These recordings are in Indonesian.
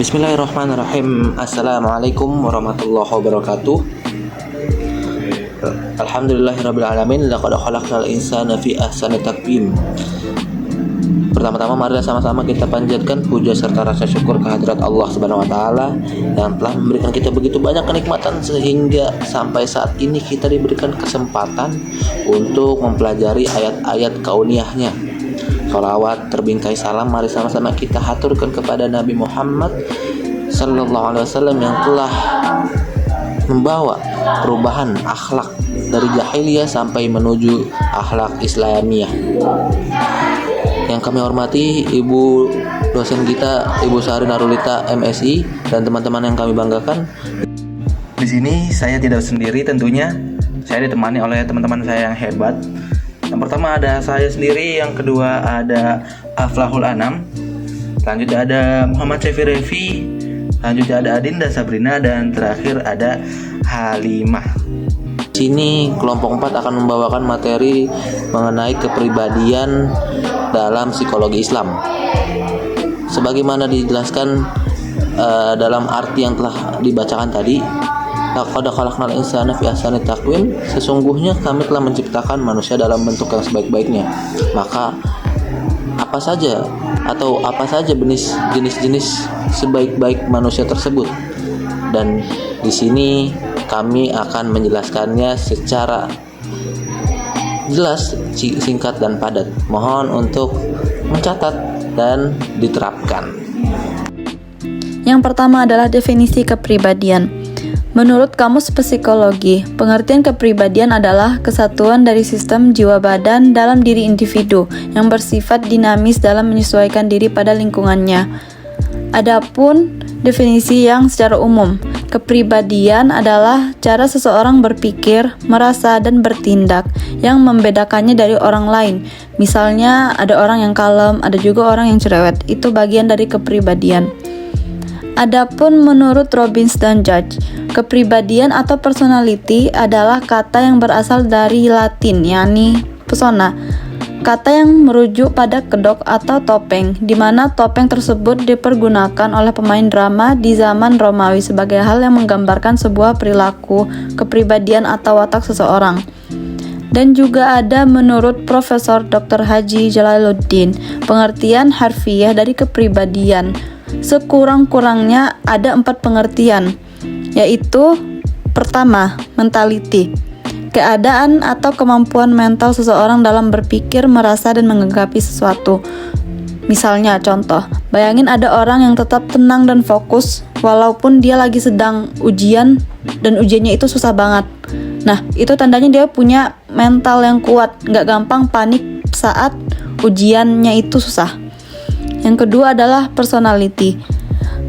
Bismillahirrahmanirrahim. Assalamualaikum warahmatullahi wabarakatuh. Alhamdulillahirrabbilalamin. Laqad khalaqnal insana fi ahsani taqwim. Pertama-tama marilah sama-sama kita panjatkan puja serta rasa syukur kehadirat Allah Subhanahu wa taala yang telah memberikan kita begitu banyak kenikmatan sehingga sampai saat ini kita diberikan kesempatan untuk mempelajari ayat-ayat kauniyahnya. Sholawat terbingkai salam mari sama-sama kita haturkan kepada Nabi Muhammad sallallahu alaihi wasallam yang telah membawa perubahan akhlak dari jahiliyah sampai menuju akhlak Islamiyah. Yang kami hormati Ibu dosen kita, Ibu Sari Narulita MSI, dan teman-teman yang kami banggakan. Di sini saya tidak sendiri tentunya. Saya ditemani oleh teman-teman saya yang hebat. Yang pertama ada saya sendiri, yang kedua ada Aflahul Anam, selanjutnya ada Muhammad Syafi Revi, selanjutnya ada Adinda Sabrina, dan terakhir ada Halimah. Di sini kelompok 4 akan membawakan materi mengenai kepribadian dalam psikologi Islam. Sebagaimana dijelaskan dalam arti yang telah dibacakan tadi, laqad khalaqnal insana fi ahsani taqwim, sesungguhnya kami telah menciptakan manusia dalam bentuk yang sebaik-baiknya. Maka apa saja jenis-jenis sebaik-baik manusia tersebut? Dan di sini kami akan menjelaskannya secara jelas, singkat dan padat. Mohon untuk mencatat dan diterapkan. Yang pertama adalah definisi kepribadian. Menurut Kamus Psikologi, pengertian kepribadian adalah kesatuan dari sistem jiwa badan dalam diri individu yang bersifat dinamis dalam menyesuaikan diri pada lingkungannya. Adapun definisi yang secara umum, kepribadian adalah cara seseorang berpikir, merasa, dan bertindak yang membedakannya dari orang lain. Misalnya, ada orang yang kalem, ada juga orang yang cerewet. Itu bagian dari kepribadian. Adapun menurut Robbins dan Judge, kepribadian atau personality adalah kata yang berasal dari Latin, yakni persona. Kata yang merujuk pada kedok atau topeng, di mana topeng tersebut dipergunakan oleh pemain drama di zaman Romawi sebagai hal yang menggambarkan sebuah perilaku, kepribadian atau watak seseorang. Dan juga ada menurut Profesor Dr. Haji Jalaluddin, pengertian harfiah dari kepribadian. Sekurang-kurangnya ada 4 pengertian, yaitu pertama, mentality, keadaan atau kemampuan mental seseorang dalam berpikir, merasa, dan menanggapi sesuatu. Misalnya, contoh, bayangin ada orang yang tetap tenang dan fokus walaupun dia lagi sedang ujian dan ujiannya itu susah banget. Nah, itu tandanya dia punya mental yang kuat, gak gampang panik saat ujiannya itu susah. Yang kedua adalah personality,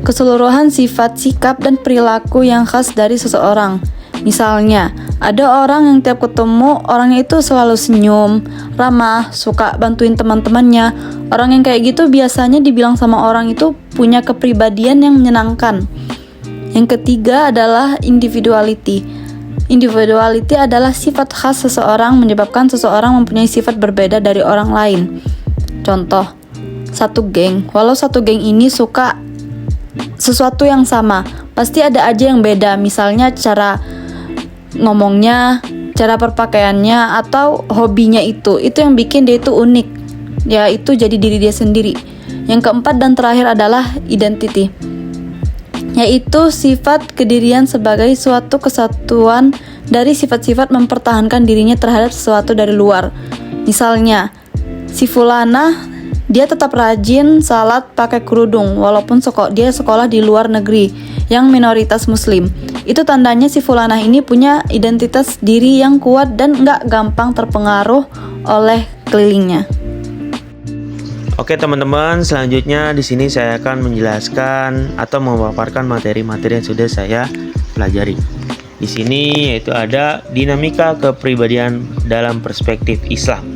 keseluruhan sifat, sikap, dan perilaku yang khas dari seseorang. Misalnya, ada orang yang tiap ketemu orangnya itu selalu senyum, ramah, suka bantuin teman-temannya. Orang yang kayak gitu biasanya dibilang sama orang itu punya kepribadian yang menyenangkan. Yang ketiga adalah individuality. Individuality adalah sifat khas seseorang menyebabkan seseorang mempunyai sifat berbeda dari orang lain. Contoh, satu geng, walau satu geng ini suka sesuatu yang sama, pasti ada aja yang beda. Misalnya cara ngomongnya, cara berpakaiannya, atau hobinya itu yang bikin dia itu unik, ya itu jadi diri dia sendiri. Yang keempat dan terakhir adalah identity, yaitu sifat kedirian sebagai suatu kesatuan dari sifat-sifat mempertahankan dirinya terhadap sesuatu dari luar. Misalnya, si Fulana dia tetap rajin salat pakai kerudung walaupun dia sekolah di luar negeri yang minoritas muslim. Itu tandanya si Fulanah ini punya identitas diri yang kuat dan gak gampang terpengaruh oleh kelilingnya. Oke teman-teman, selanjutnya di sini saya akan menjelaskan atau memaparkan materi-materi yang sudah saya pelajari. Di sini yaitu ada dinamika kepribadian dalam perspektif Islam.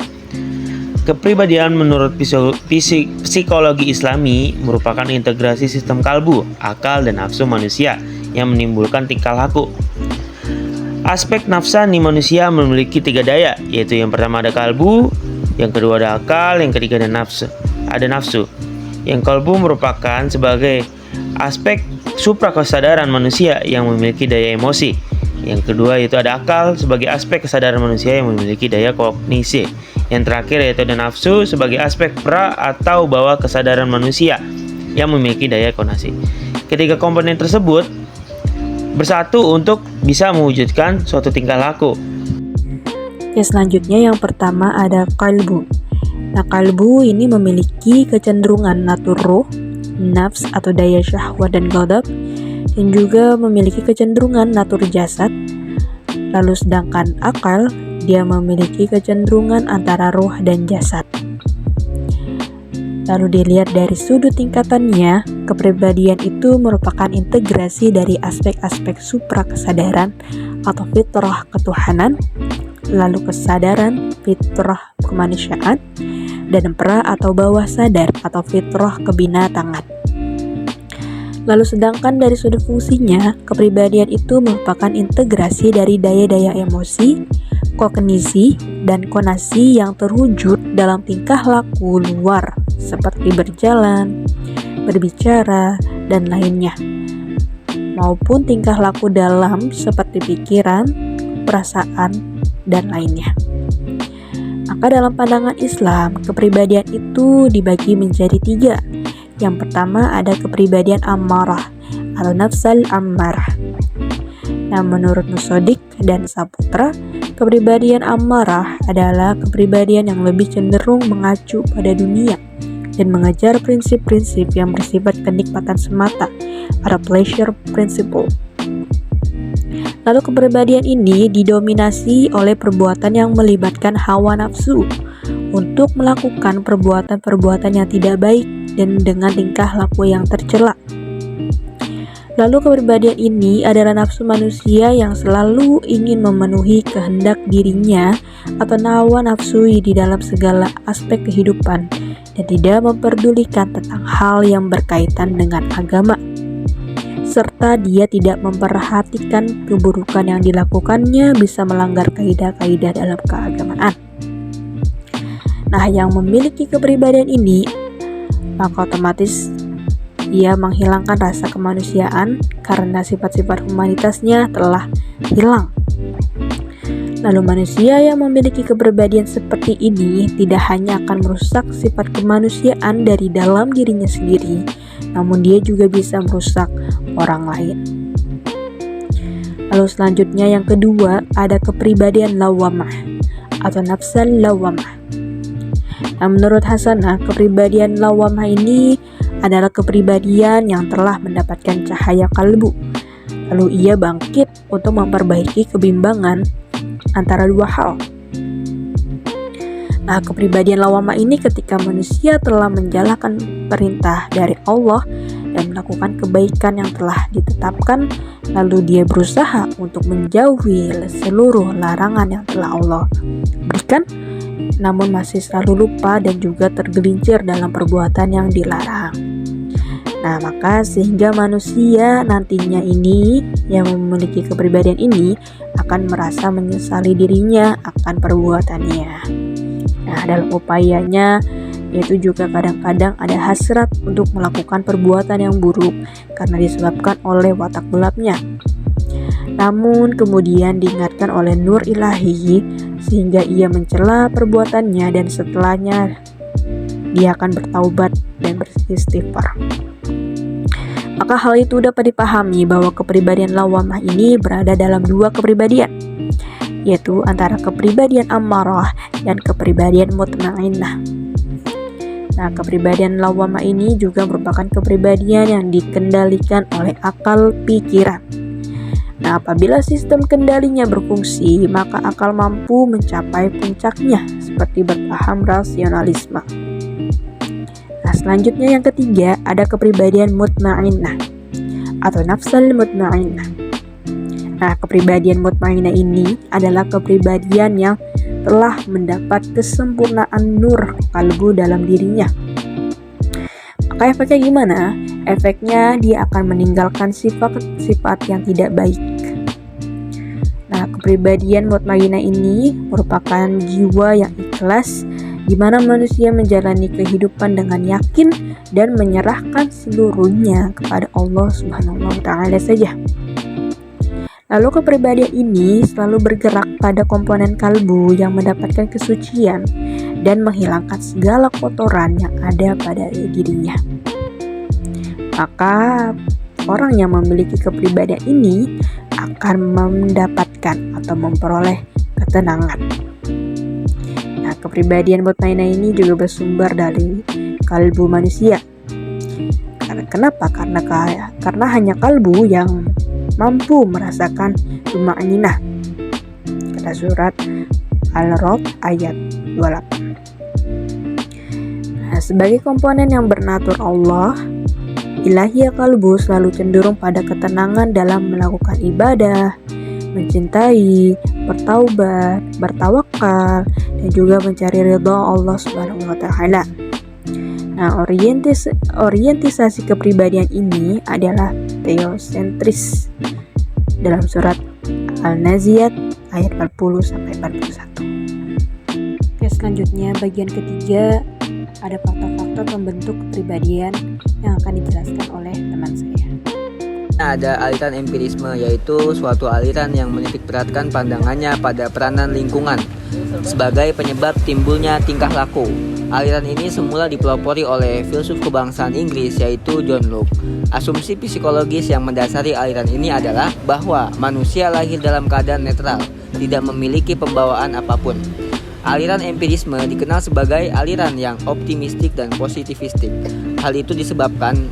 Kepribadian menurut psikologi Islami merupakan integrasi sistem kalbu, akal, dan nafsu manusia yang menimbulkan tingkah laku. Aspek nafsani manusia memiliki 3 daya, yaitu yang pertama ada kalbu, yang kedua ada akal, yang ketiga ada nafsu. Yang kalbu merupakan sebagai aspek supra kesadaran manusia yang memiliki daya emosi. Yang kedua yaitu ada akal sebagai aspek kesadaran manusia yang memiliki daya kognisi. Yang terakhir yaitu ada nafsu sebagai aspek pra atau bawah kesadaran manusia yang memiliki daya konasi. Ketiga komponen tersebut bersatu untuk bisa mewujudkan suatu tingkah laku. Oke, selanjutnya yang pertama ada qalbu. Nah, qalbu ini memiliki kecenderungan natur ruh, nafs atau daya syahwat dan ghadab, dan juga memiliki kecenderungan natur jasad. Lalu sedangkan akal, dia memiliki kecenderungan antara ruh dan jasad. Lalu dilihat dari sudut tingkatannya, kepribadian itu merupakan integrasi dari aspek-aspek supra kesadaran atau fitrah ketuhanan, lalu kesadaran fitrah kemanusiaan, dan pra atau bawah sadar atau fitrah kebinatangan. Lalu sedangkan dari sudut fungsinya, kepribadian itu merupakan integrasi dari daya-daya emosi, kognisi, dan konasi yang terwujud dalam tingkah laku luar seperti berjalan, berbicara, dan lainnya, maupun tingkah laku dalam seperti pikiran, perasaan, dan lainnya. Maka dalam pandangan Islam, kepribadian itu dibagi menjadi 3. Yang pertama ada kepribadian ammarah atau nafsal ammarah. Nah, menurut Nusodik dan Saputra, kepribadian ammarah adalah kepribadian yang lebih cenderung mengacu pada dunia dan mengejar prinsip-prinsip yang bersifat kenikmatan semata atau pleasure principle. Lalu kepribadian ini didominasi oleh perbuatan yang melibatkan hawa nafsu untuk melakukan perbuatan-perbuatan yang tidak baik dan dengan tingkah laku yang tercela. Lalu kepribadian ini adalah nafsu manusia yang selalu ingin memenuhi kehendak dirinya atau hawa nafsui di dalam segala aspek kehidupan dan tidak memperdulikan tentang hal yang berkaitan dengan agama, serta dia tidak memperhatikan keburukan yang dilakukannya bisa melanggar kaidah-kaidah dalam keagamaan. Nah, yang memiliki kepribadian ini maka otomatis ia menghilangkan rasa kemanusiaan karena sifat-sifat humanitasnya telah hilang. Lalu manusia yang memiliki kepribadian seperti ini tidak hanya akan merusak sifat kemanusiaan dari dalam dirinya sendiri, namun dia juga bisa merusak orang lain. Lalu selanjutnya yang kedua ada kepribadian lawamah atau nafsal lawamah. Nah, menurut Hasanah, kepribadian lawamah ini adalah kepribadian yang telah mendapatkan cahaya kalbu. Lalu ia bangkit untuk memperbaiki kebimbangan antara dua hal. Nah, kepribadian lawamah ini ketika manusia telah menjalankan perintah dari Allah dan melakukan kebaikan yang telah ditetapkan, lalu dia berusaha untuk menjauhi seluruh larangan yang telah Allah berikan, namun masih selalu lupa dan juga tergelincir dalam perbuatan yang dilarang. Nah, maka sehingga manusia nantinya ini yang memiliki kepribadian ini akan merasa menyesali dirinya akan perbuatannya. Nah, dalam upayanya yaitu juga kadang-kadang ada hasrat untuk melakukan perbuatan yang buruk karena disebabkan oleh watak gelapnya. Namun kemudian diingatkan oleh nur ilahi sehingga ia mencela perbuatannya dan setelahnya dia akan bertaubat dan beristighfar. Maka hal itu dapat dipahami bahwa kepribadian lawamah ini berada dalam dua kepribadian, yaitu antara kepribadian ammarah dan kepribadian mutmainnah. Nah, kepribadian lawamah ini juga merupakan kepribadian yang dikendalikan oleh akal pikiran. Nah, apabila sistem kendalinya berfungsi, maka akal mampu mencapai puncaknya seperti berpaham rasionalisme. Nah, selanjutnya yang ketiga ada kepribadian mutmainnah atau nafsal mutmainnah. Nah, kepribadian mutmainnah ini adalah kepribadian yang telah mendapat kesempurnaan nur kalbu dalam dirinya. Maka efeknya gimana? Efeknya dia akan meninggalkan sifat-sifat yang tidak baik. Nah, kepribadian mutmainnah ini merupakan jiwa yang ikhlas di mana manusia menjalani kehidupan dengan yakin dan menyerahkan seluruhnya kepada Allah Subhanahu wa Ta'ala saja. Lalu kepribadian ini selalu bergerak pada komponen kalbu yang mendapatkan kesucian dan menghilangkan segala kotoran yang ada pada dirinya. Maka orang yang memiliki kepribadian ini akan mendapatkan atau memperoleh ketenangan. Nah, kepribadian mutmainah ini juga bersumber dari kalbu manusia. Kenapa? Karena hanya kalbu yang mampu merasakan tuma'ninah. Kata surat Al-Ra'd ayat 28. Nah, sebagai komponen yang bernatur Allah, ilahiyah kalbu selalu cenderung pada ketenangan dalam melakukan ibadah, mencintai, bertaubat, bertawakal, dan juga mencari ridha Allah Subhanahu wa Ta'ala. Nah, orientisasi kepribadian ini adalah teosentris dalam surat Al-Naziyat ayat 40-41. Oke, selanjutnya bagian ketiga ada faktor-faktor pembentuk kepribadian yang akan dijelaskan oleh teman saya. Ada aliran empirisme, yaitu suatu aliran yang menitikberatkan pandangannya pada peranan lingkungan sebagai penyebab timbulnya tingkah laku. Aliran ini semula dipelopori oleh filsuf kebangsaan Inggris, yaitu John Locke. Asumsi psikologis yang mendasari aliran ini adalah bahwa manusia lahir dalam keadaan netral, tidak memiliki pembawaan apapun. Aliran empirisme dikenal sebagai aliran yang optimistik dan positivistik. Hal itu disebabkan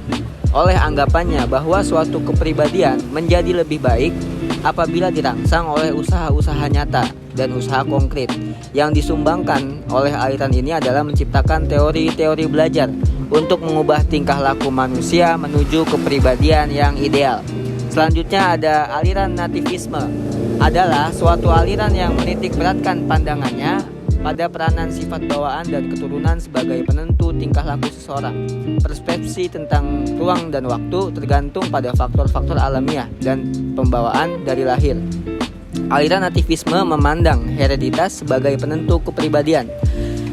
oleh anggapannya bahwa suatu kepribadian menjadi lebih baik apabila dirangsang oleh usaha-usaha nyata dan usaha konkret. Yang disumbangkan oleh aliran ini adalah menciptakan teori-teori belajar untuk mengubah tingkah laku manusia menuju kepribadian yang ideal. Selanjutnya ada aliran nativisme, adalah suatu aliran yang menitikberatkan pandangannya pada peranan sifat bawaan dan keturunan sebagai penentu tingkah laku seseorang. Persepsi tentang ruang dan waktu tergantung pada faktor-faktor alamiah dan pembawaan dari lahir. Aliran nativisme memandang hereditas sebagai penentu kepribadian.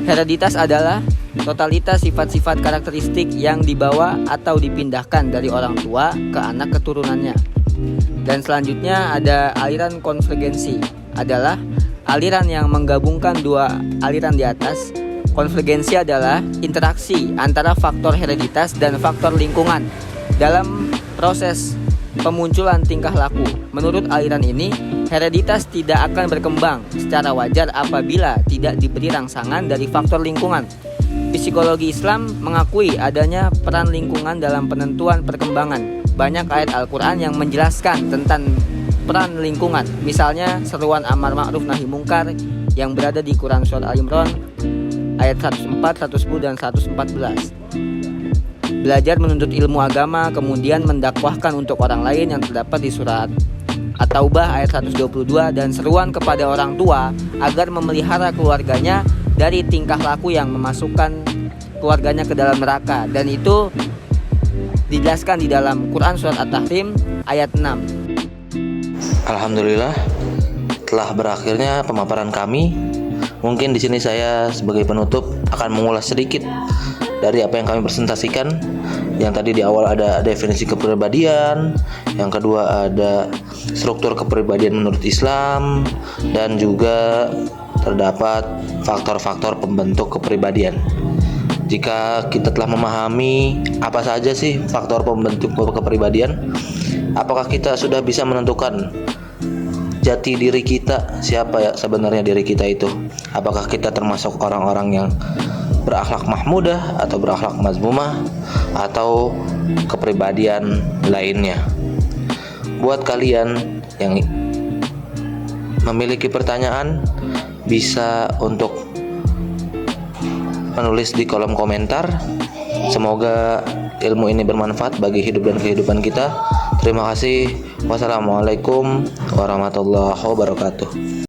Hereditas adalah totalitas sifat-sifat karakteristik yang dibawa atau dipindahkan dari orang tua ke anak keturunannya. Dan selanjutnya ada aliran konvergensi, adalah aliran yang menggabungkan dua aliran di atas. Konvergensi adalah interaksi antara faktor hereditas dan faktor lingkungan dalam proses pemunculan tingkah laku. Menurut aliran ini, hereditas tidak akan berkembang secara wajar apabila tidak diberi rangsangan dari faktor lingkungan. Psikologi Islam mengakui adanya peran lingkungan dalam penentuan perkembangan. Banyak ayat Al-Quran yang menjelaskan tentang peran lingkungan. Misalnya seruan amar ma'ruf nahi mungkar yang berada di Quran Surah Al-Imran ayat 104, 110, dan 114. Belajar menuntut ilmu agama, kemudian mendakwahkan untuk orang lain yang terdapat di surat At-Taubah ayat 122, dan seruan kepada orang tua agar memelihara keluarganya dari tingkah laku yang memasukkan keluarganya ke dalam neraka, dan itu dijelaskan di dalam Quran surat At-Tahrim ayat 6. Alhamdulillah, telah berakhirnya pemaparan kami. Mungkin di sini saya sebagai penutup akan mengulas sedikit dari apa yang kami presentasikan. Yang tadi di awal ada definisi kepribadian, yang kedua ada struktur kepribadian menurut Islam, dan juga terdapat faktor-faktor pembentuk kepribadian. Jika kita telah memahami apa saja sih faktor pembentuk kepribadian, apakah kita sudah bisa menentukan jati diri kita, siapa ya sebenarnya diri kita itu? Apakah kita termasuk orang-orang yang berakhlak mahmudah atau berakhlak mazmumah atau kepribadian lainnya? Buat kalian yang memiliki pertanyaan, bisa untuk menulis di kolom komentar. Semoga ilmu ini bermanfaat bagi hidup dan kehidupan kita. Terima kasih. Wassalamualaikum warahmatullahi wabarakatuh.